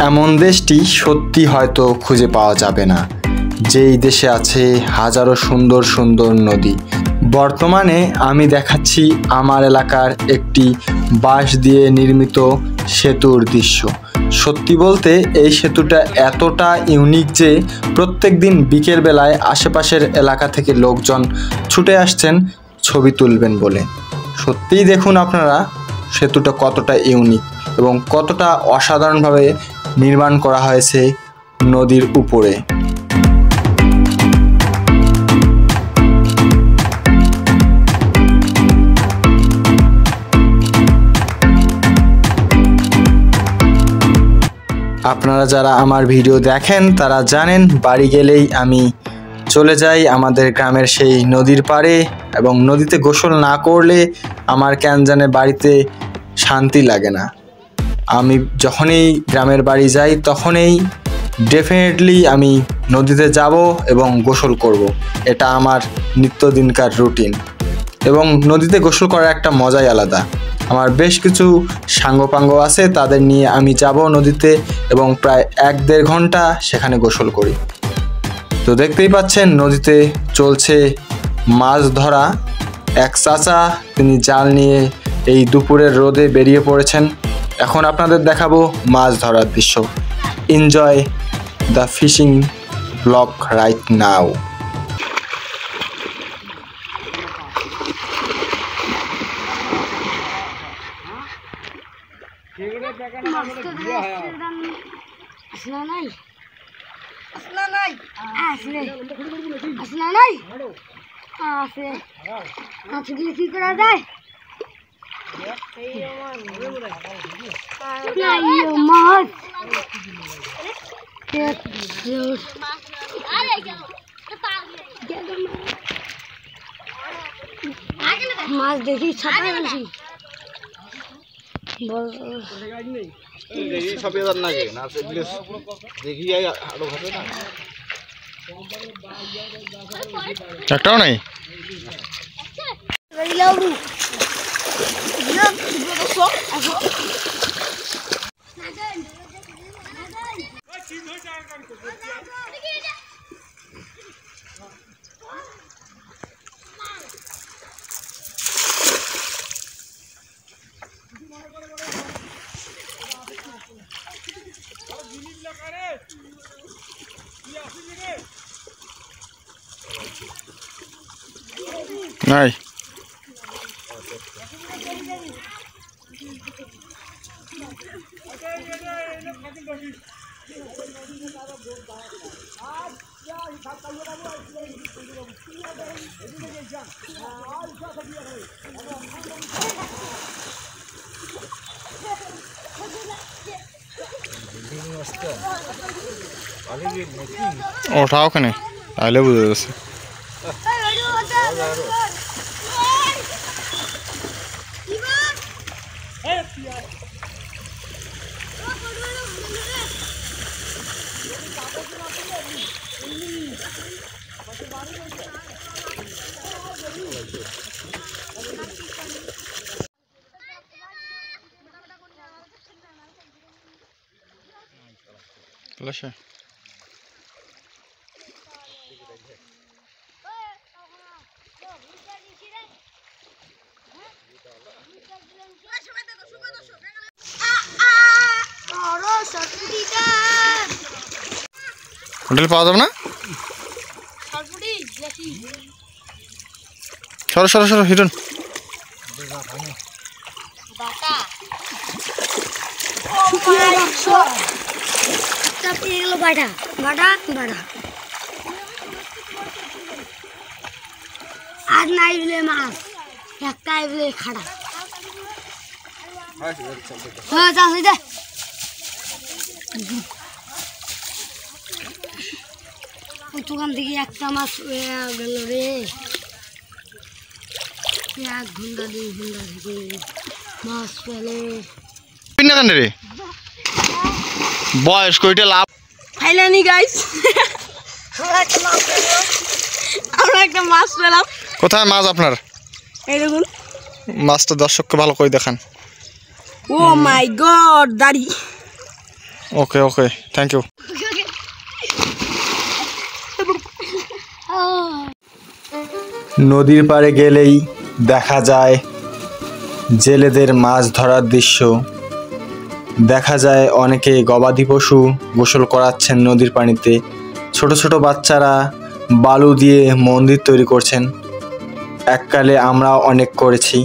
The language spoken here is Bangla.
এমন দেশটি সত্যি হয়তো খুঁজে পাওয়া যাবে না, যেই দেশে আছে হাজারো সুন্দর সুন্দর নদী। বর্তমানে আমি দেখাচ্ছি আমার এলাকার একটি বাঁশ দিয়ে নির্মিত সেতুর দৃশ্য। সত্যি বলতে এই সেতুটা এতটা ইউনিক যে প্রত্যেক দিন বিকেলবেলায় আশেপাশের এলাকা থেকে লোকজন ছুটে আসছেন ছবি তুলবেন বলে। সত্যিই দেখুন আপনারা সেতুটা কতটা ইউনিক এবং কতটা অসাধারণভাবে নির্মাণ করা হয়েছে নদীর উপরে। আপনারা যারা আমার ভিডিও দেখেন তারা জানেন বাড়ি গেলেই আমি চলে যাই আমাদের গ্রামের সেই নদীর পাড়ে, এবং নদীতে গোসল না করলে আমার কেন জানে বাড়িতে শান্তি লাগে না। আমি যখনই গ্রামের বাড়ি যাই তখনই ডেফিনেটলি আমি নদীতে যাব এবং গোসল করব। এটা আমার নিত্যদিনকার রুটিন, এবং নদীতে গোসল করার একটা মজাই আলাদা। আমার বেশ কিছু সাঙ্গপাঙ্গ আছে, তাদের নিয়ে আমি যাব নদীতে এবং প্রায় 1-1.5 ঘন্টা সেখানে গোসল করি। তো দেখতেই পাচ্ছেন নদীতে চলছে মাছ ধরা। এক চাচা তিনি জাল নিয়ে এই দুপুরের রোদে বেরিয়ে পড়েছেন। এখন আপনাদের দেখাবো মাছ ধরার দৃশ্য। Enjoy the fishing blog right now. কি করা যায়? মাছ দেখি ছাপা বেশি একটাও নাই। নাই ওঠাও ওখানে তাহলে বুঝে যাচ্ছে। Lascia. হোটেল পাওয়া যাবে না? সরো সরো সরো হিরন। आज नहीं मिले मास একটা আইলে খাড়া হ্যাঁ যা হই দে ওখান থেকে একটা মাছ গেল রে 1 ঘন্টা 2 ঘন্টা থেকে মাছ পেলে পিন্না কেন রে বয়স কইটা লাভ ফাইনালি গাইস আমরা একটা মাছ পেলাম। কোথায় মাছ আপনার? এই দেখুন মাছটা দর্শককে ভালো করে দেখান। ও মাই গড দাড়ি ওকে ওকে, থ্যাংক ইউ। নদীর পাড়ে গেলেই দেখা যায় জেলেদের মাছ ধরার দৃশ্য। দেখা যায় অনেকে গবাদি পশু গোসল করাচ্ছেন নদীর পানিতে। ছোট ছোট বাচ্চারা বালু দিয়ে মন্দির তৈরি করছেন। এককালে আমরা অনেক করেছি।